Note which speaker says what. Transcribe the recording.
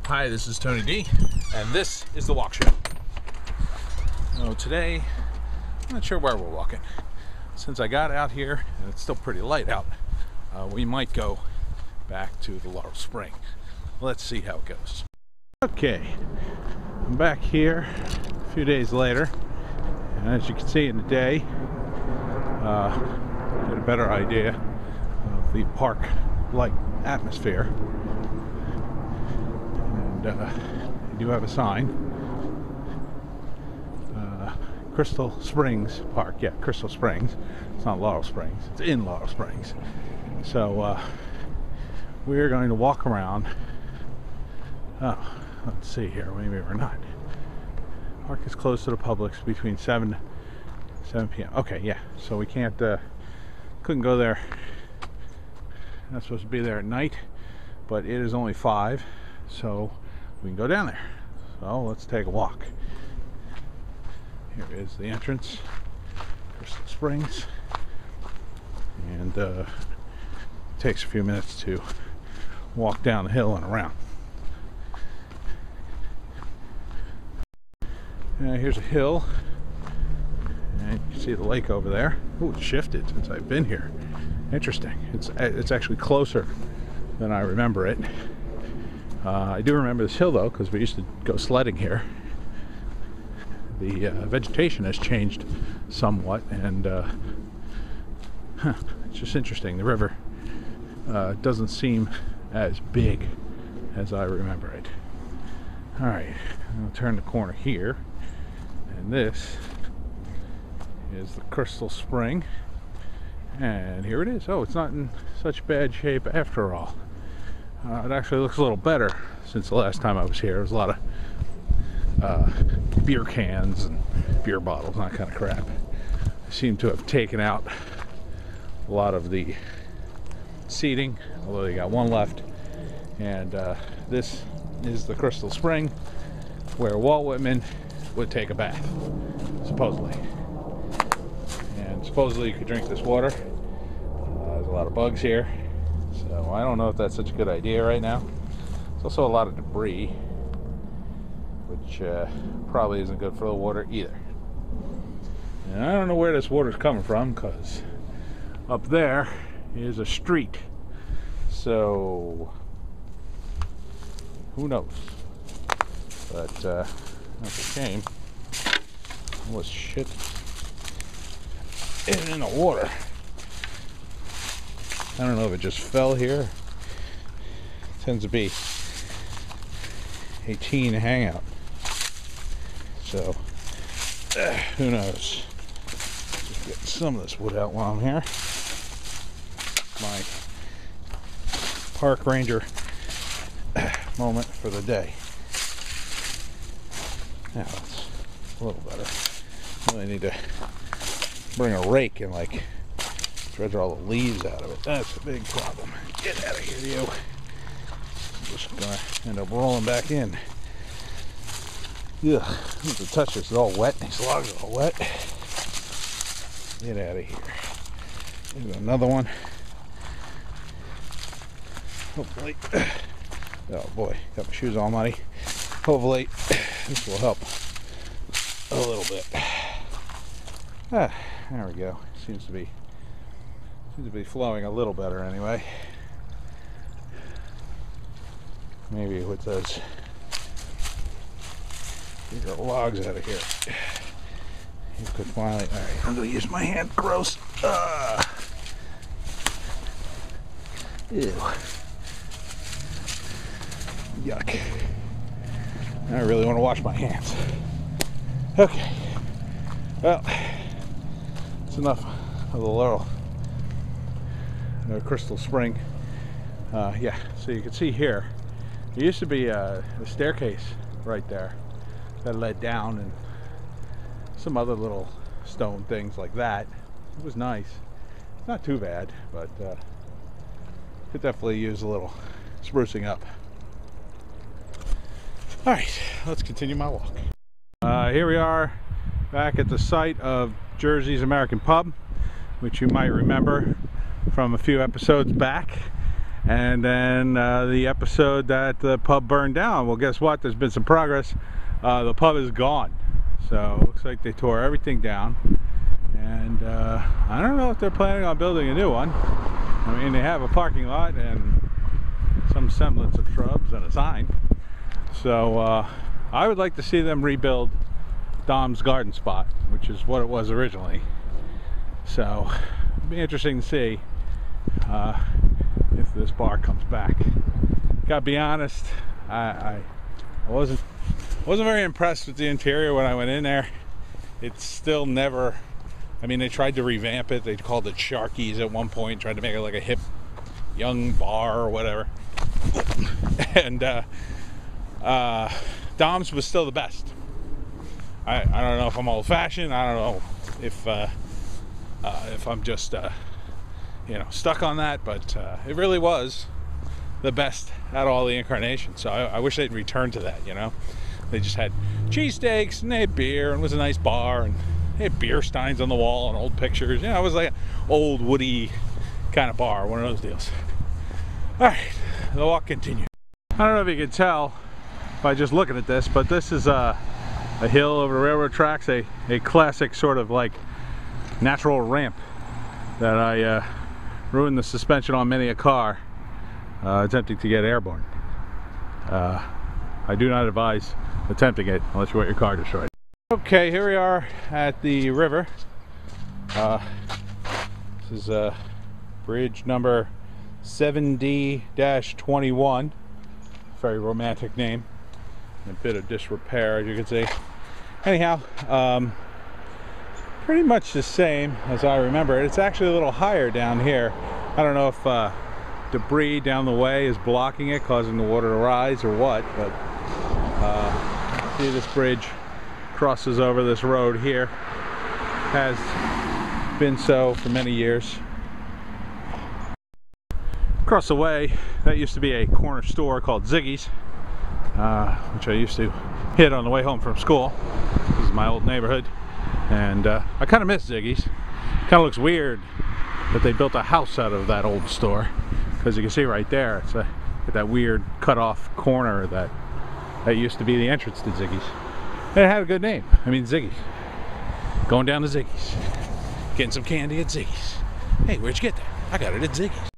Speaker 1: Hi, this is Tony D, and this is The Walk Show. So today, I'm not sure where we're walking. Since I got out here, and it's still pretty light out, we might go back to the Laurel Springs. Let's see how it goes. Okay, I'm back here a few days later, and as you can see in the day, get a better idea of the park-like atmosphere. And you do have a sign, Crystal Springs Park. Yeah, Crystal Springs. It's not Laurel Springs. It's in Laurel Springs. So we're going to walk around. Oh, let's see here. Maybe we're not. Park is closed to the public between 7 p.m. Okay, yeah. So we can't. Couldn't go there. Not supposed to be there at night, but it is only 5, so we can go down there. So let's take a walk. Here is the entrance, Crystal Springs, and it takes a few minutes to walk down the hill and around. Here's a hill, and you can see the lake over there. Oh, it's shifted since I've been here. Interesting. It's actually closer than I remember it. I do remember this hill though, because we used to go sledding here. The vegetation has changed somewhat, and it's just interesting. The river doesn't seem as big as I remember it. Alright, I'll turn the corner here, and this is the Crystal Spring, and here it is. Oh, it's not in such bad shape after all. It actually looks a little better since the last time I was here. There was a lot of beer cans and beer bottles and that kind of crap. I seem to have taken out a lot of the seating, although they got one left. And this is the Crystal Spring where Walt Whitman would take a bath, supposedly. And supposedly you could drink this water. There's a lot of bugs here. So I don't know if that's such a good idea right now. There's also a lot of debris, which probably isn't good for the water either. And I don't know where this water's coming from, because up there is a street. So who knows? But that's a shame. All this shit in the water. I don't know if it just fell here. It tends to be a teen hangout. So, who knows? Just get some of this wood out while I'm here. My park ranger moment for the day. Now that's a little better. Really need to bring a rake and like dredge all the leaves out of it. That's a big problem. Get out of here, you. I'm just gonna end up rolling back in. Ugh, I need to touch this. It's all wet. These logs are all wet. Get out of here. Here's another one. Hopefully. Oh boy, got my shoes all muddy. Hopefully this will help a little bit. Ah, there we go. Seems to be flowing a little better anyway. Maybe with those bigger logs out of here, you could finally. All right, I'm gonna use my hand. Gross. Ew. Yuck. I really want to wash my hands. Okay. Well, it's enough of the Laurel Crystal Spring. Yeah, so you can see here, there used to be a staircase right there that led down, and some other little stone things like that. It was nice. It's not too bad, but could definitely use a little sprucing up. All right, let's continue my walk. Here we are back at the site of Jersey's American Pub, which you might remember from a few episodes back. And then the episode that the pub burned down. Well, guess what? There's been some progress. The pub is gone. So it looks like they tore everything down. And I don't know if they're planning on building a new one. I mean, they have a parking lot and some semblance of shrubs and a sign. So I would like to see them rebuild Dom's Garden Spot, which is what it was originally. So it'll be interesting to see if this bar comes back. Gotta be honest, I wasn't very impressed with the interior when I went in there. It's still never, I mean, they tried to revamp it. They called it Sharky's at one point, tried to make it like a hip young bar or whatever. And Dom's was still the best. I don't know if I'm old-fashioned. I don't know if I'm just you know, stuck on that, but it really was the best out of all the incarnations. So I wish they'd return to that. You know, they just had cheesesteaks and they had beer and it was a nice bar and they had beer steins on the wall and old pictures. You know, it was like an old woody kind of bar, one of those deals. All right, the walk continues. I don't know if you can tell by just looking at this, but this is a hill over the railroad tracks, a classic sort of like natural ramp that I ruined the suspension on many a car attempting to get airborne. I do not advise attempting it unless you want your car destroyed. Okay, here we are at the river. This is bridge number 7D-21. Very romantic name. A bit of disrepair, as you can see. Anyhow, pretty much the same as I remember it. It's actually a little higher down here. I don't know if debris down the way is blocking it, causing the water to rise or what, but see, this bridge crosses over this road here. Has been so for many years. Across the way, that used to be a corner store called Ziggy's, which I used to hit on the way home from school. This is my old neighborhood, and I kind of miss Ziggy's. Kind of looks weird that they built a house out of that old store, because you can see right there, it's that weird cut-off corner that used to be the entrance to Ziggy's. And it had a good name. I mean, Ziggy's. Going down to Ziggy's, getting some candy at Ziggy's. Hey, where'd you get that? I got it at Ziggy's.